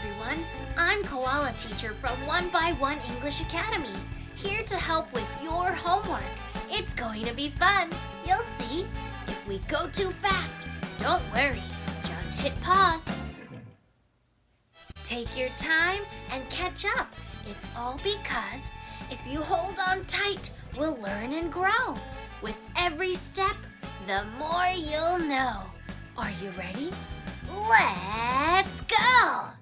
everyone. I'm Koala Teacher from One English Academy, here to help with your homework. It's going to be fun. You'll see. If we go too fast, don't worry. Just hit pause. Take your time and catch up. It's all because if you hold on tight, we'll learn and grow. With every step, the more you'll know. Are you ready? Let's go!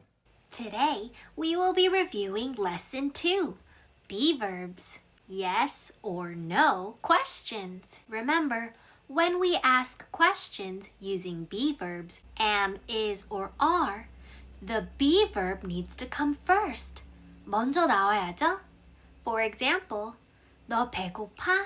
Today, we will be reviewing Lesson 2, Be Verbs, yes or no questions. Remember, when we ask questions using be verbs, am, is, or are, the be verb needs to come first. 먼저 나와야죠? For example, 너 배고파?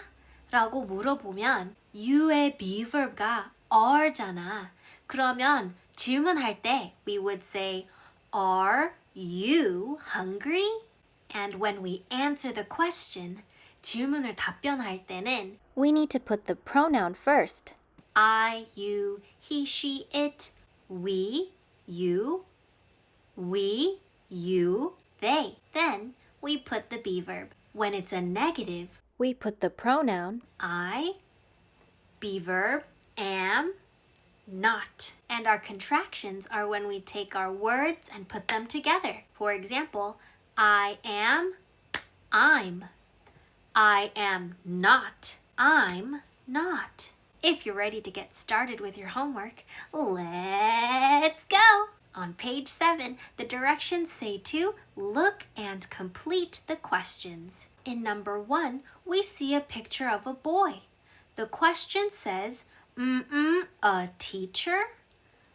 라고 물어보면 you의 be verb가 are잖아. 그러면 질문할 때 we would say, Are you hungry? And when we answer the question, 질문을 답변할 때는 we need to put the pronoun first. I, you, he, she, it, we, you, they. Then we put the be verb. When it's a negative, we put the pronoun I, be verb, am, not. And our contractions are when we take our words and put them together. For example, I am, I'm. I am not, I'm not. If you're ready to get started with your homework, let's go! On page 7, the directions say to look and complete the questions. In number 1, we see a picture of a boy. The question says, a teacher?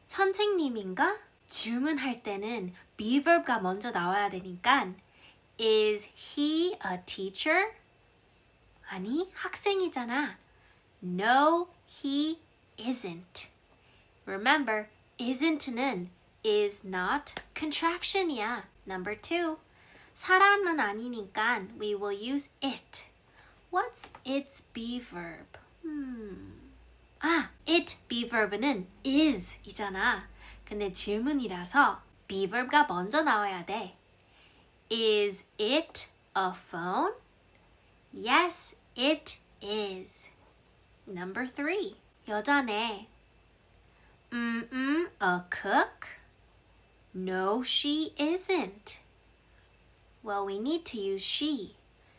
선생님인가? 질문할 때는 be verb가 먼저 나와야 되니까 Is he a teacher? 아니, 학생이잖아. No, he isn't. Remember, isn't는 is not contraction이야. Number 2, 사람은 아니니까 we will use it. What's its be verb? it be verb는 is 이잖아. 근데 질문이라서 be verb가 먼저 나와야 돼. Is it a phone? Yes, it is. Number 3, 여자네. A cook? No, she isn't. Well, we need to use she.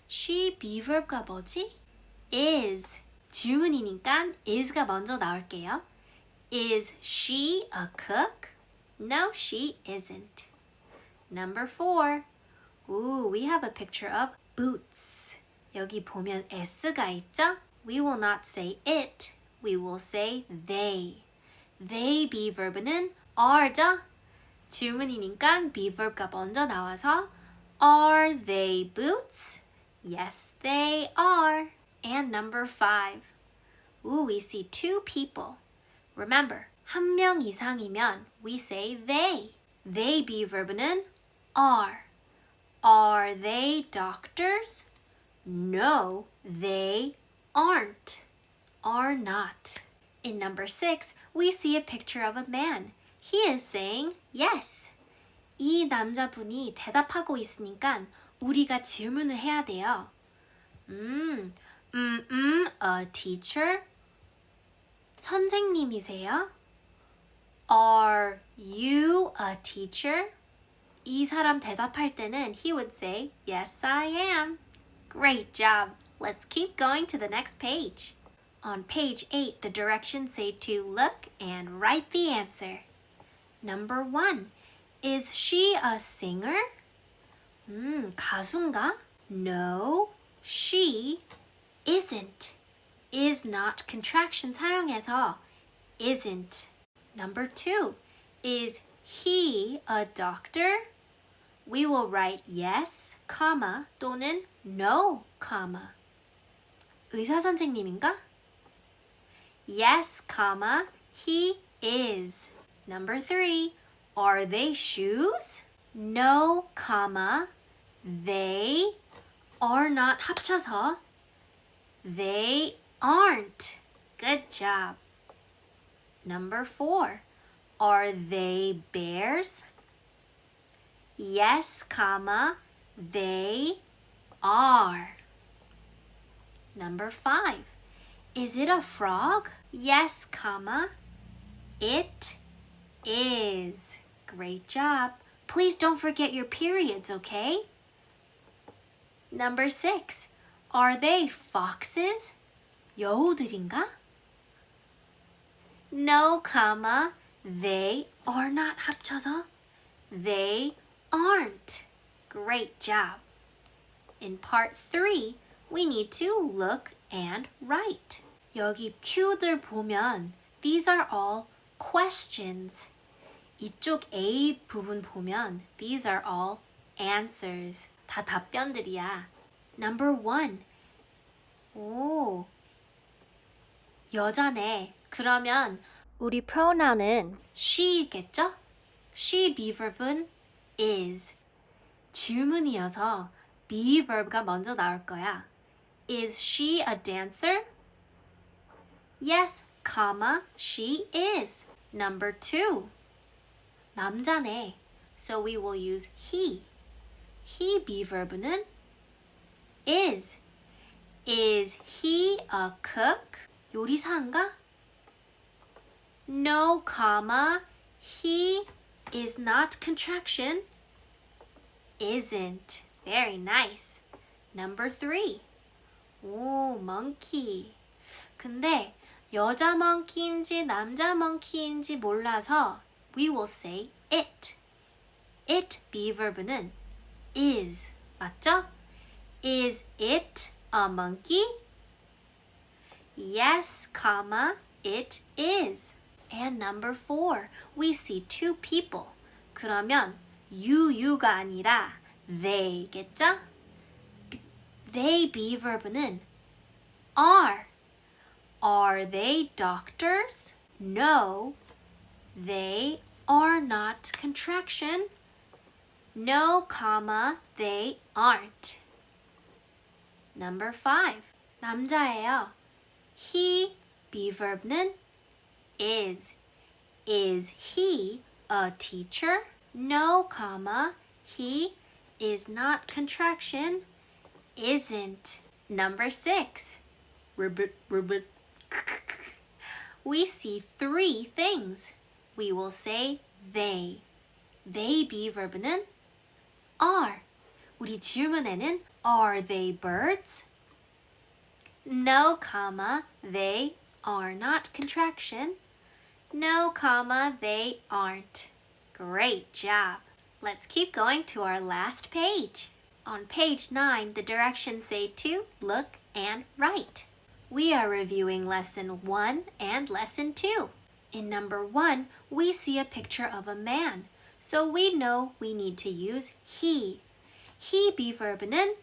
She be verb가 뭐지? Is. 질문이니까 is가 먼저 나올게요. Is she a cook? No, she isn't. Number 4. Ooh, we have a picture of boots. 여기 보면 s가 있죠? We will not say it. We will say they. They be verb는 are죠? 질문이니까 be verb가 먼저 나와서 Are they boots? Yes, they are. And number 5. Ooh, we see 2 people. Remember, 한 명 이상이면 we say they. They be verb는 are. Are they doctors? No, they aren't. Are not. In number 6, we see a picture of a man. He is saying yes. 이 남자분이 대답하고 있으니까 우리가 질문을 해야 돼요. A teacher? 선생님이세요? Are you a teacher? 이 사람 대답할 때는 he would say, Yes, I am. Great job. Let's keep going to the next page. On page 8, the directions say to look and write the answer. Number 1. Is she a singer? 가수인가? No, she isn't. Is not contraction 사용해서 isn't. Number 2. Is he a doctor? We will write yes, comma, 또는 no, comma. 의사 선생님인가? Yes, comma, he is. Number 3. Are they shoes? No, comma, they are not 합쳐서 they aren't. Good job. Number 4. Are they bears? Yes, comma, they are. Number 5. Is it a frog? Yes, comma, it is. Great job. Please don't forget your periods, okay? Number 6. Are they foxes? 여우들인가? No, comma, they are not 합쳐서 they aren't. Great job. In part 3, we need to look and write. 여기 cue들 보면 these are all questions. 이쪽 A 부분 보면 these are all answers. 다 답변들이야. Number 1. 오, 여자네. 그러면 우리 pronoun은 she겠죠? She be verb은 is. 질문이어서 be verb가 먼저 나올 거야. Is she a dancer? Yes, comma, she is. Number 2. 남자네. So we will use he. He be verb는 is. Is he a cook? 요리사인가? No, comma, he is not contraction. Isn't. Very nice. Number 3. 오, monkey. 근데 여자 monkey인지 남자 monkey인지 몰라서 we will say it. It be verb는 is. 맞죠? Is it a monkey? Yes, comma, it is. And number 4, we see 2 people. 그러면 you가 아니라 they겠죠? They be verb는 are. Are they doctors? No, they are not contraction. No, comma, they aren't. Number 5, 남자예요. He be verb는 is. Is he a teacher? No, comma, he is not contraction. Isn't. Number 6. Ribbit. We see 3 things. We will say they. They be verb는 are. 우리 질문에는 are they birds? No, comma, they are not contraction. No, comma, they aren't. Great job. Let's keep going to our last page. On page 9, the directions say to look and write. We are reviewing lesson 1 and lesson 2. In number 1, we see a picture of a man. So we know we need to use he. He be verb는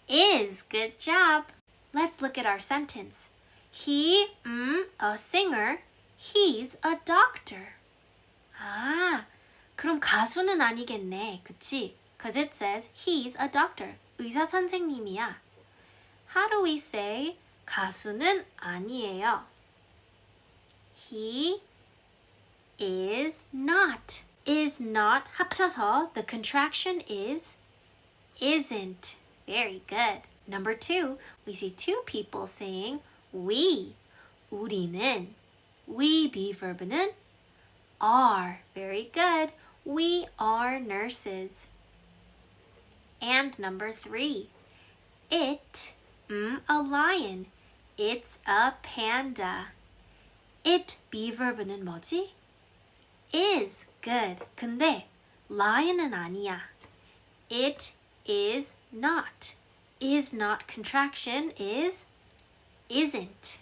is. Good job. Let's look at our sentence. He, a singer. He's a doctor. 아, 그럼 가수는 아니겠네. 그치? Because it says he's a doctor. 의사 선생님이야. How do we say 가수는 아니에요? He is not. Is not 합쳐서 the contraction is isn't. Very good. Number 2, we see 2 people saying we. 우리는. We be verb는 are. Very good. We are nurses. And number 3, it, a lion. It's a panda. It be verb는 뭐지? Is. Good. 근데 lion은 아니야. It is not. Is not contraction is isn't.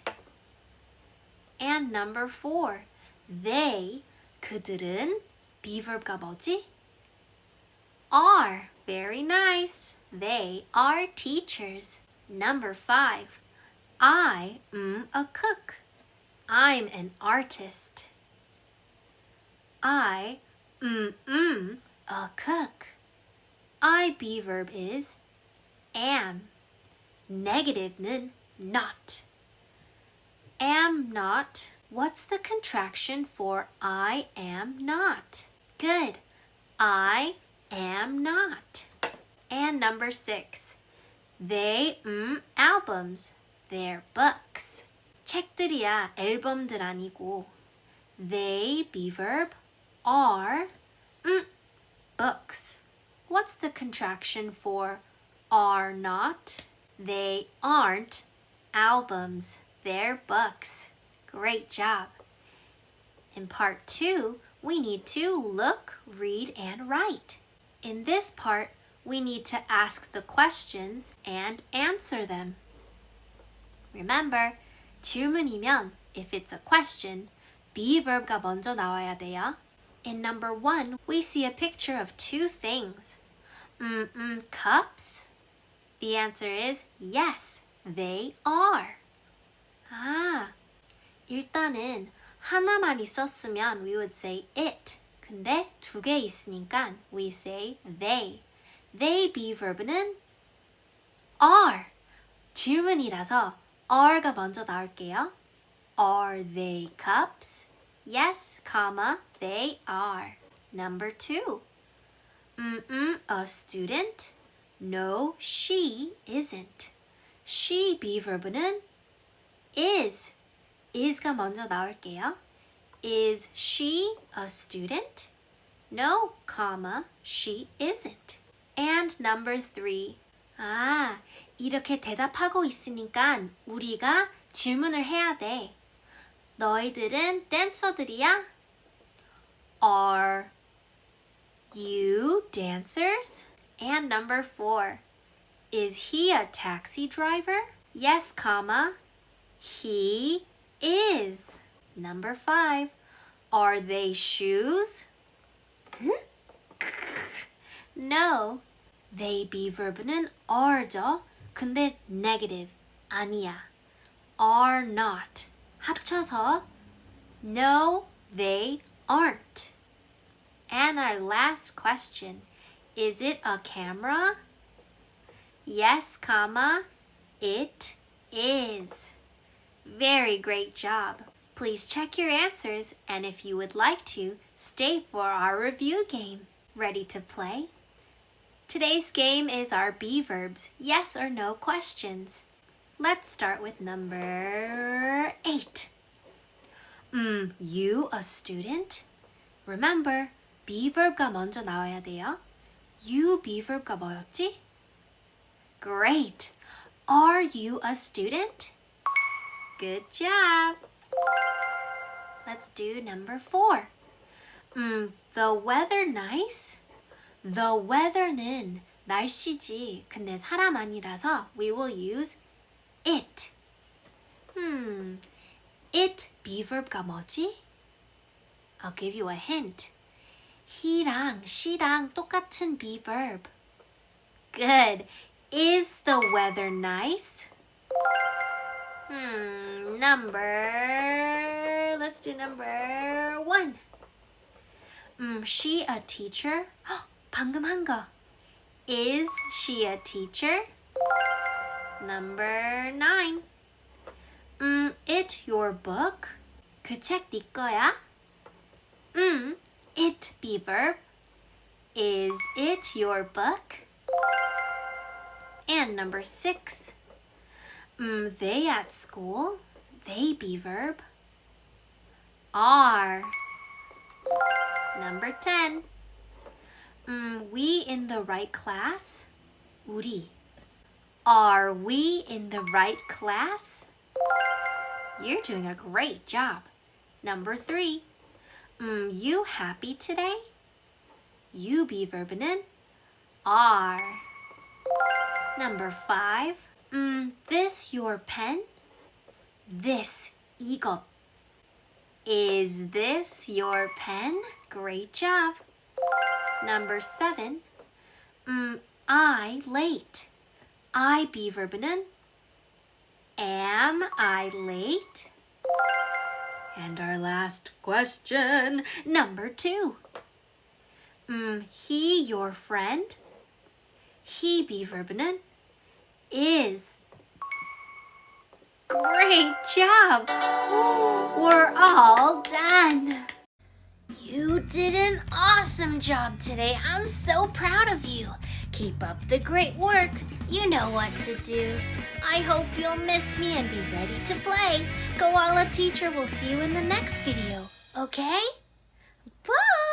And number 4, they, 그들은 be verb가 뭐지? Are. Very nice. They are teachers. Number 5, I am a cook. I'm an artist. I am a cook. I be verb is am. Negative는 not. Am not. What's the contraction for I am not? Good. I am not. And number 6. They, albums. They're books. 책들이야, 앨범들 아니고. They, be verb, are, books. What's the contraction for are not? They aren't albums. They're books. Great job. In part 2, we need to look, read, and write. In this part, we need to ask the questions and answer them. Remember, 질문이면 if it's a question, be verb가 먼저 나와야 돼요. In number 1, we see a picture of 2 things. Cups? The answer is yes, they are. 일단은 하나만 있었으면 we would say it. 근데 2개 있으니까 we say they. They be verb는 are. 질문이라서 are가 먼저 나올게요. Are they cups? Yes, comma, they are. Number 2. A student? No, she isn't. She be verb는 is. is가 먼저 나올게요. Is she a student? No, comma, she isn't. And number 3. 이렇게 대답하고 있으니까 우리가 질문을 해야 돼. 너희들은 댄서들이야? Are you dancers? And number 4. Is he a taxi driver? Yes, comma, he is. Number 5. Are they shoes? No. They be verb는 are죠. 근데 negative. 아니야. Are not. 합쳐서 no, they aren't. And our last question. Is it a camera? Yes, comma, it is. Very great job. Please check your answers, and if you would like to, stay for our review game. Ready to play? Today's game is our be verbs, yes or no questions. Let's start with number 8. You a student? Remember, be verb가 먼저 나와야 돼요. You be verb가 뭐였지? Great. Are you a student? Good job. Let's do number 4. The weather nice? The weather는 날씨지. 근데 사람 아니라서 we will use it. It be verb가 뭐지? I'll give you a hint. he랑 she랑 똑같은 be verb. Good. Is the weather nice? Let's do number 1. She a teacher? 방금 한 거. Is she a teacher? Number 9. It your book? 그 책 네 거야? It be verb. Is it your book? And number 6. They at school? They be verb. Are. Number 10. We in the right class? 우리. Are we in the right class? You're doing a great job. Number 3. You happy today? You be verb는 are. Number 5. This your pen? This, 이것. Is this your pen? Great job. Number 7. I late. I be verb는 am I late? And our last question, number 2. He your friend? He be verb는 is. Great job! We're all done! You did an awesome job today. I'm so proud of you. Keep up the great work. You know what to do. I hope you'll miss me and be ready to play. Koala teacher will see you in the next video. Okay? Bye!